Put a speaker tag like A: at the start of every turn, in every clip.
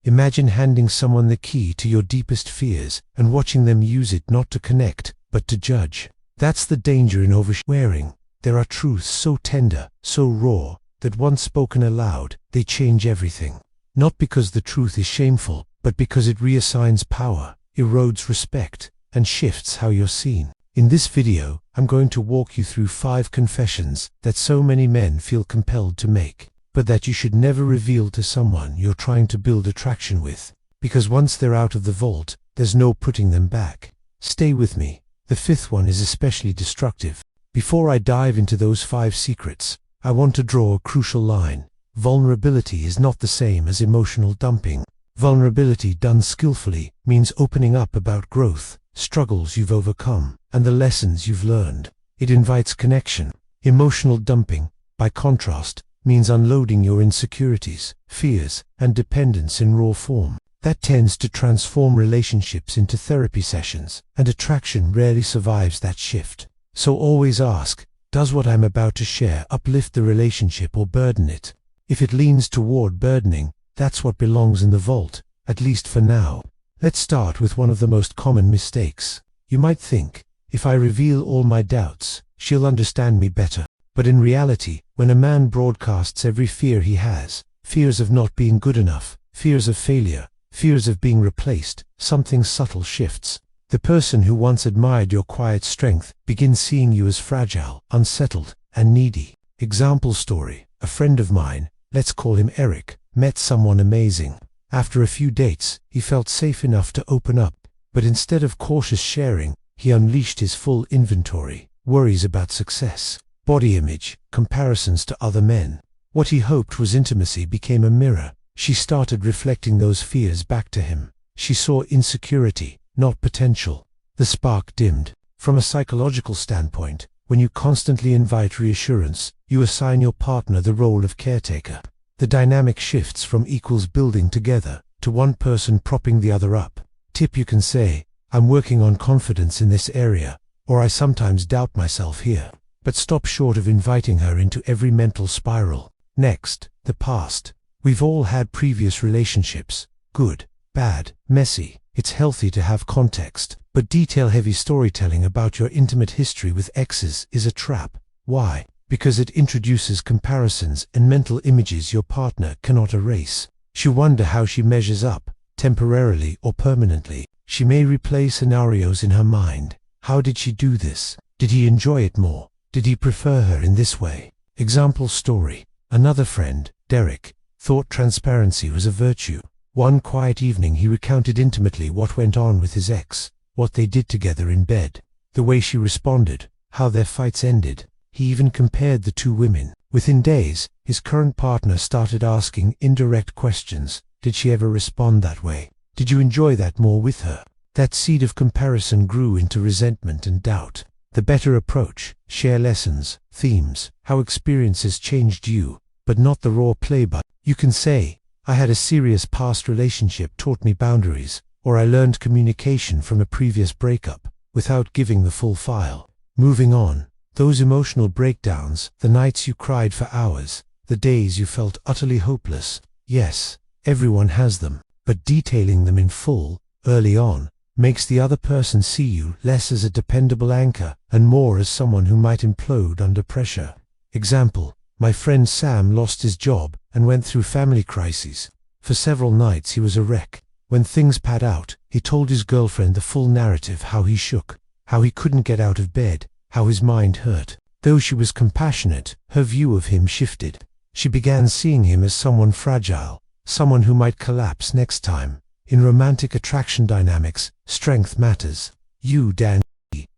A: Imagine handing someone the key to your deepest fears and watching them use it not to connect, but to judge. That's the danger in oversharing. There are truths so tender, so raw, that once spoken aloud, they change everything. Not because the truth is shameful, but because it reassigns power, erodes respect, and shifts how you're seen. In this video, I'm going to walk you through 5 confessions that so many men feel compelled to make, but that you should never reveal to someone you're trying to build attraction with, because once they're out of the vault, there's no putting them back. Stay with me. The 5th one is especially destructive. Before I dive into those 5 secrets, I want to draw a crucial line. Vulnerability is not the same as emotional dumping. Vulnerability done skillfully means opening up about growth, struggles you've overcome, and the lessons you've learned. It invites connection. Emotional dumping, by contrast, means unloading your insecurities, fears, and dependence in raw form. That tends to transform relationships into therapy sessions, and attraction rarely survives that shift. So always ask, does what I'm about to share uplift the relationship or burden it? If it leans toward burdening, that's what belongs in the vault, at least for now. Let's start with one of the most common mistakes. You might think, if I reveal all my doubts, she'll understand me better. But in reality, when a man broadcasts every fear he has, fears of not being good enough, fears of failure, fears of being replaced, something subtle shifts. The person who once admired your quiet strength begins seeing you as fragile, unsettled, and needy. Example story: a friend of mine, let's call him Eric, met someone amazing. After a few dates, he felt safe enough to open up, but instead of cautious sharing, he unleashed his full inventory: worries about success, body image, comparisons to other men. What he hoped was intimacy became a mirror. She started reflecting those fears back to him. She saw insecurity, not potential. The spark dimmed. From a psychological standpoint, when you constantly invite reassurance, you assign your partner the role of caretaker. The dynamic shifts from equals building together to one person propping the other up. Tip: you can say, I'm working on confidence in this area, or I sometimes doubt myself here. But stop short of inviting her into every mental spiral. Next, the past. We've all had previous relationships. Good, bad, messy. It's healthy to have context, but detail-heavy storytelling about your intimate history with exes is a trap. Why? Because it introduces comparisons and mental images your partner cannot erase. She wonder how she measures up, temporarily or permanently. She may replay scenarios in her mind. How did she do this? Did he enjoy it more? Did he prefer her in this way? Example story: another friend, Derek, thought transparency was a virtue. One quiet evening he recounted intimately what went on with his ex, what they did together in bed, the way she responded, how their fights ended. He even compared the 2 women. Within days, his current partner started asking indirect questions. Did she ever respond that way? Did you enjoy that more with her? That seed of comparison grew into resentment and doubt. The better approach: share lessons, themes, how experiences changed you, but not the raw playbook. You can say, I had a serious past relationship taught me boundaries, or I learned communication from a previous breakup, without giving the full file. Moving on. Those emotional breakdowns, the nights you cried for hours, the days you felt utterly hopeless. Yes, everyone has them, but detailing them in full, early on, makes the other person see you less as a dependable anchor and more as someone who might implode under pressure. Example: my friend Sam lost his job and went through family crises. For several nights he was a wreck. When things pad out, he told his girlfriend the full narrative: how he shook, how he couldn't get out of bed, how his mind hurt. Though she was compassionate, her view of him shifted. She began seeing him as someone fragile, someone who might collapse next time. In romantic attraction dynamics, strength matters. You, Dan,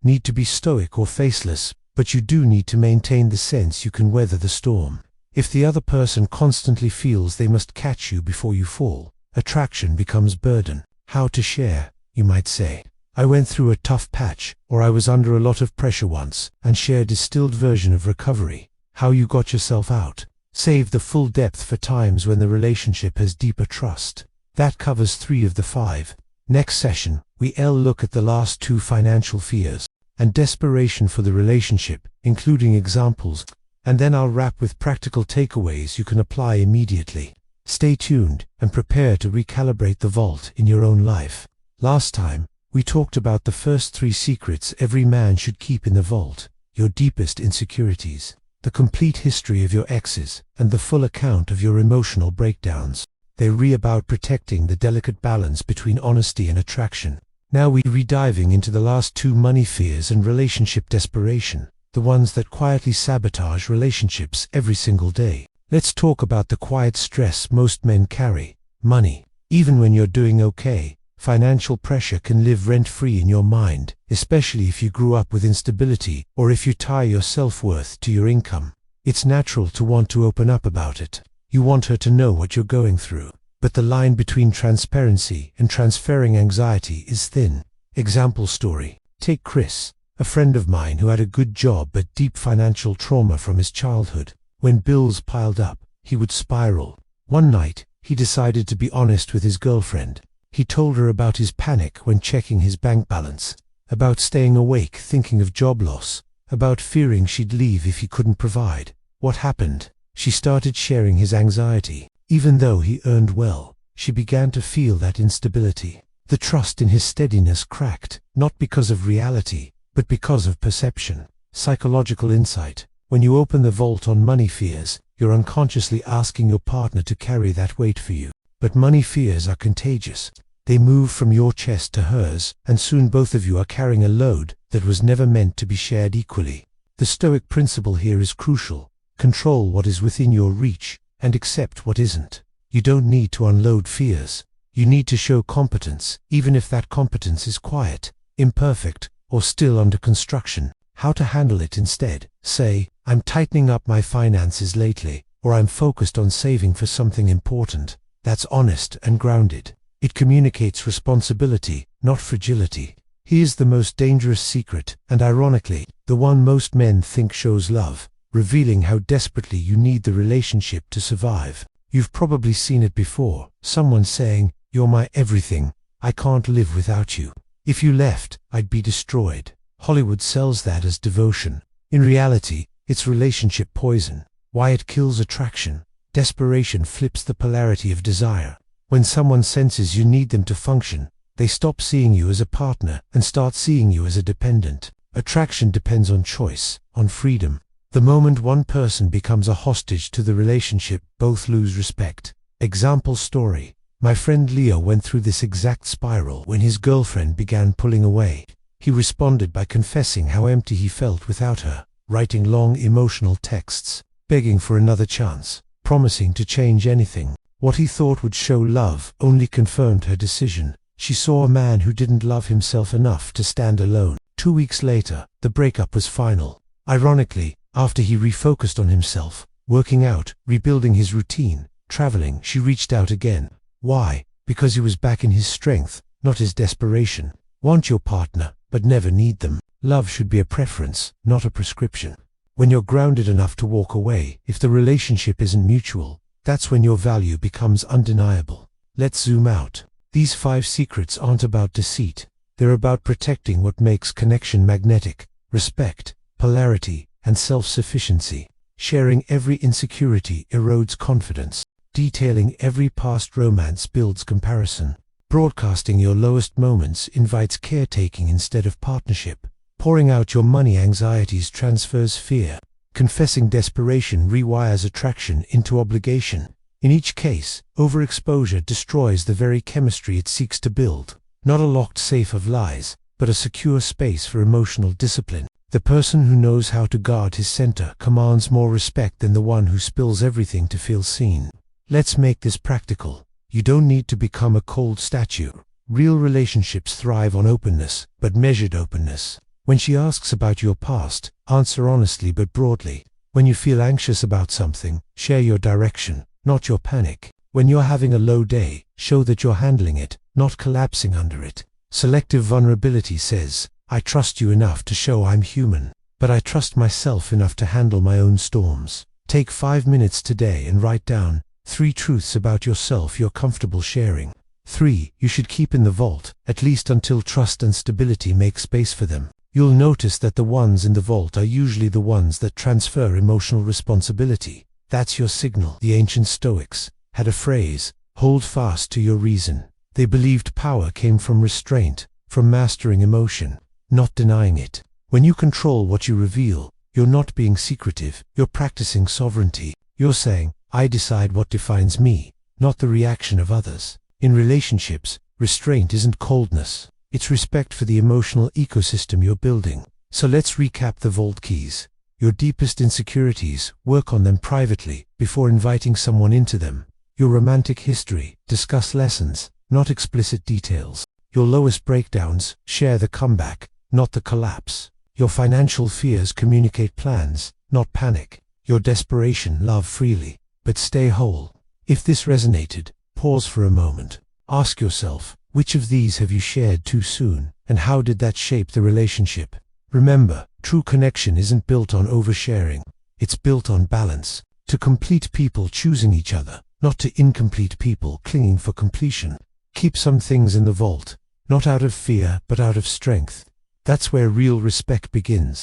A: need to be stoic or faceless, but you do need to maintain the sense you can weather the storm. If the other person constantly feels they must catch you before you fall, attraction becomes burden. How to share, you might say. I went through a tough patch, or I was under a lot of pressure once, and share a distilled version of recovery. How you got yourself out. Save the full depth for times when the relationship has deeper trust. That covers 3 of the 5. Next session, we'll look at the last 2: financial fears and desperation for the relationship, including examples, and then I'll wrap with practical takeaways you can apply immediately. Stay tuned and prepare to recalibrate the vault in your own life. Last time, we talked about the first 3 secrets every man should keep in the vault: your deepest insecurities, the complete history of your exes, and the full account of your emotional breakdowns. They're about protecting the delicate balance between honesty and attraction. Now we're diving into the last 2 money fears and relationship desperation, the ones that quietly sabotage relationships every single day. Let's talk about the quiet stress most men carry: money. Even when you're doing okay, financial pressure can live rent-free in your mind, especially if you grew up with instability or if you tie your self-worth to your income. It's natural to want to open up about it. You want her to know what you're going through. But the line between transparency and transferring anxiety is thin. Example story. Take Chris, a friend of mine who had a good job but deep financial trauma from his childhood. When bills piled up, he would spiral. One night, he decided to be honest with his girlfriend. He told her about his panic when checking his bank balance, about staying awake thinking of job loss, about fearing she'd leave if he couldn't provide. What happened? She started sharing his anxiety. Even though he earned well, she began to feel that instability. The trust in his steadiness cracked, not because of reality, but because of perception. Psychological insight. When you open the vault on money fears, you're unconsciously asking your partner to carry that weight for you. But money fears are contagious. They move from your chest to hers, and soon both of you are carrying a load that was never meant to be shared equally. The Stoic principle here is crucial. Control what is within your reach, and accept what isn't. You don't need to unload fears. You need to show competence, even if that competence is quiet, imperfect, or still under construction. How to handle it instead. Say, I'm tightening up my finances lately, or I'm focused on saving for something important. That's honest and grounded. It communicates responsibility, not fragility. Here's the most dangerous secret, and ironically, the one most men think shows love, revealing how desperately you need the relationship to survive. You've probably seen it before, someone saying, "You're my everything, I can't live without you. If you left, I'd be destroyed." Hollywood sells that as devotion. In reality, it's relationship poison. Why it kills attraction. Desperation flips the polarity of desire. When someone senses you need them to function, they stop seeing you as a partner and start seeing you as a dependent. Attraction depends on choice, on freedom. The moment one person becomes a hostage to the relationship, both lose respect. Example story. My friend Leo went through this exact spiral when his girlfriend began pulling away. He responded by confessing how empty he felt without her, writing long emotional texts, begging for another chance, promising to change anything. What he thought would show love only confirmed her decision. She saw a man who didn't love himself enough to stand alone. 2 weeks later, the breakup was final. Ironically, after he refocused on himself, working out, rebuilding his routine, traveling, she reached out again. Why? Because he was back in his strength, not his desperation. Want your partner, but never need them. Love should be a preference, not a prescription. When you're grounded enough to walk away, if the relationship isn't mutual, that's when your value becomes undeniable. Let's zoom out. These 5 secrets aren't about deceit. They're about protecting what makes connection magnetic: respect, polarity, and self-sufficiency. Sharing every insecurity erodes confidence. Detailing every past romance builds comparison. Broadcasting your lowest moments invites caretaking instead of partnership. Pouring out your money anxieties transfers fear. Confessing desperation rewires attraction into obligation. In each case, overexposure destroys the very chemistry it seeks to build. Not a locked safe of lies, but a secure space for emotional discipline. The person who knows how to guard his center commands more respect than the one who spills everything to feel seen. Let's make this practical. You don't need to become a cold statue. Real relationships thrive on openness, but measured openness. When she asks about your past, answer honestly but broadly. When you feel anxious about something, share your direction, not your panic. When you're having a low day, show that you're handling it, not collapsing under it. Selective vulnerability says, I trust you enough to show I'm human, but I trust myself enough to handle my own storms. Take 5 minutes today and write down 3 truths about yourself you're comfortable sharing. 3 you should keep in the vault, at least until trust and stability make space for them. You'll notice that the ones in the vault are usually the ones that transfer emotional responsibility. That's your signal. The ancient Stoics, had a phrase, "Hold fast to your reason." They believed power came from restraint, from mastering emotion, not denying it. When you control what you reveal, you're not being secretive, you're practicing sovereignty. You're saying, "I decide what defines me, not the reaction of others." In relationships, restraint isn't coldness, it's respect for the emotional ecosystem you're building. So let's recap the vault keys. Your deepest insecurities, work on them privately, before inviting someone into them. Your romantic history, discuss lessons, not explicit details. Your lowest breakdowns, share the comeback, not the collapse. Your financial fears, communicate plans, not panic. Your desperation, love freely, but stay whole. If this resonated, pause for a moment. Ask yourself, which of these have you shared too soon, and how did that shape the relationship? Remember, true connection isn't built on oversharing. It's built on balance. To complete people choosing each other, not to incomplete people clinging for completion. Keep some things in the vault, not out of fear, but out of strength. That's where real respect begins.